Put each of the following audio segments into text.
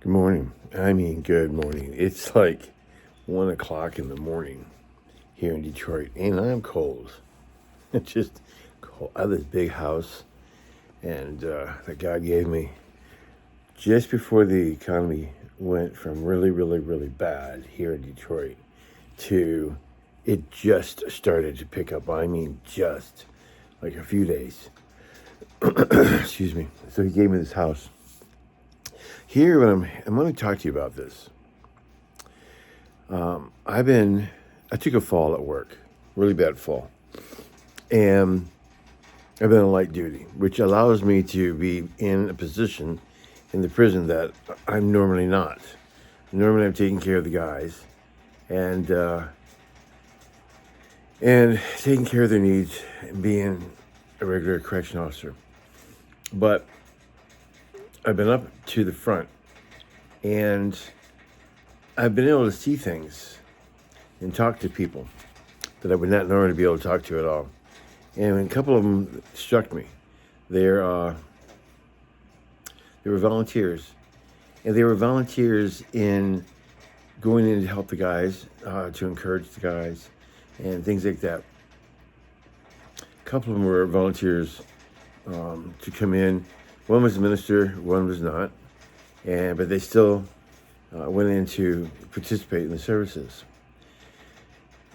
Good morning. I mean, good morning. It's like 1 o'clock in the morning here in Detroit, and I'm cold. It's just cold. I have this big house, and that God gave me just before the economy went from really, really, really bad here in Detroit to it just started to pick up. I mean, just like a few days. Excuse me. So He gave me this house. Here, I'm going to talk to you about this. I took a fall at work, really bad fall, and I've been on light duty, which allows me to be in a position in the prison that I'm normally not. Normally, I'm taking care of the guys, and taking care of their needs, and being a regular correction officer. But I've been up to the front, and I've been able to see things and talk to people that I would not normally be able to talk to at all. And a couple of them struck me. They were volunteers, and they were volunteers in going in to help the guys, to encourage the guys, and things like that. A couple of them were volunteers to come in. One was a minister, one was not, but they still went in to participate in the services.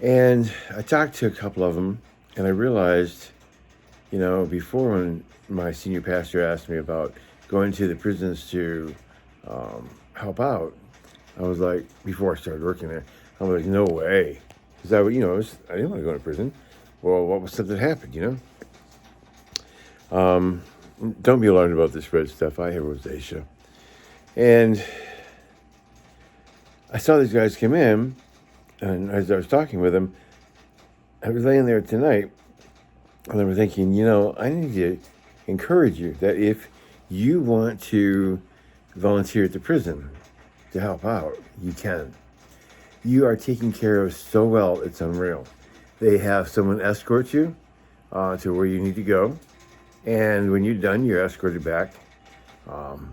And I talked to a couple of them, and I realized, before when my senior pastor asked me about going to the prisons to help out, I was like, before I started working there, I was like, no way. Because I didn't want to go to prison. Well, what was something that happened, Don't be alarmed about this red stuff. I have rosacea. And I saw these guys come in, and as I was talking with them, I was laying there tonight, and I was thinking, I need to encourage you that if you want to volunteer at the prison to help out, you can. You are taken care of so well, it's unreal. They have someone escort you to where you need to go, and when you're done, you're escorted back.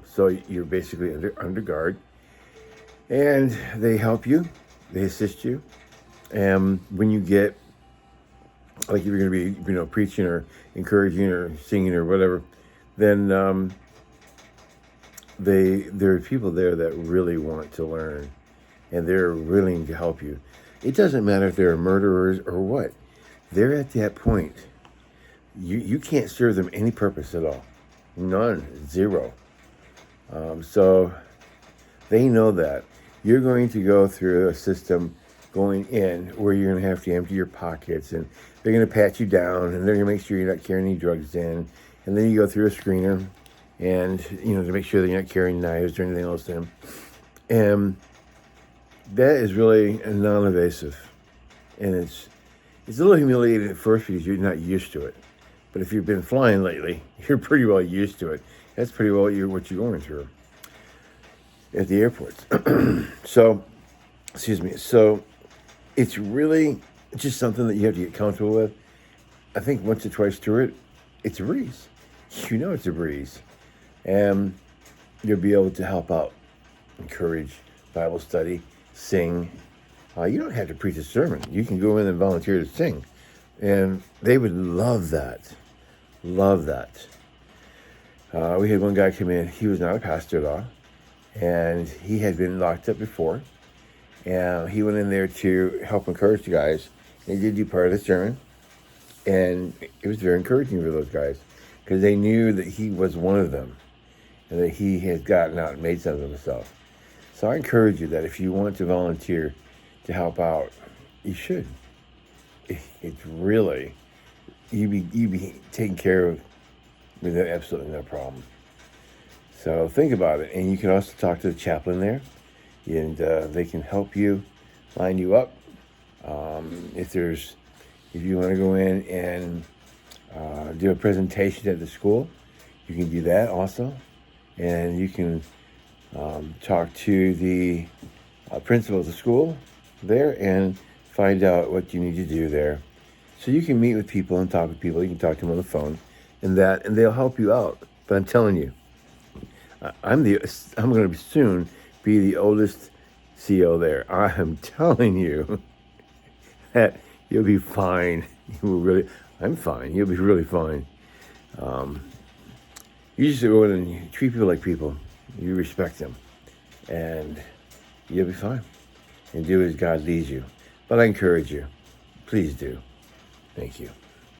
So you're basically under guard, and they help you, they assist you, and when you get, like if you're going to be, preaching or encouraging or singing or whatever, then there are people there that really want to learn, and they're willing to help you. It doesn't matter if they're murderers or what. They're at that point. You can't serve them any purpose at all. None. Zero. So they know that. You're going to go through a system going in where you're going to have to empty your pockets, and they're going to pat you down, and they're going to make sure you're not carrying any drugs in. And then you go through a screener, and, to make sure that you're not carrying knives or anything else in. And that is really non-invasive. And it's a little humiliating at first because you're not used to it. But if you've been flying lately, you're pretty well used to it. That's pretty well what you're going through at the airports. So it's really just something that you have to get comfortable with. I think once or twice through it, it's a breeze. It's a breeze. And you'll be able to help out, encourage Bible study, sing. You don't have to preach a sermon. You can go in and volunteer to sing. And they would love that. Love that. We had one guy come in. He was not a pastor at all. And he had been locked up before. And he went in there to help encourage the guys. And he did do part of the sermon. And it was very encouraging for those guys, because they knew that he was one of them, and that he had gotten out and made something of himself. So I encourage you that if you want to volunteer to help out, you should. It's really, you be taken care of with absolutely no problem. So think about it. And you can also talk to the chaplain there, and they can help you, line you up. If you want to go in and do a presentation at the school, you can do that also. And you can talk to the principal of the school there and find out what you need to do there. So you can meet with people and talk with people. You can talk to them on the phone and they'll help you out. But I'm telling you, I'm going to soon be the oldest CO there. I am telling you that you'll be fine. You will really. I'm fine. You'll be really fine. You just go in and you treat people like people. You respect them, and you'll be fine. And do as God leads you. But I encourage you. Please do. Thank you.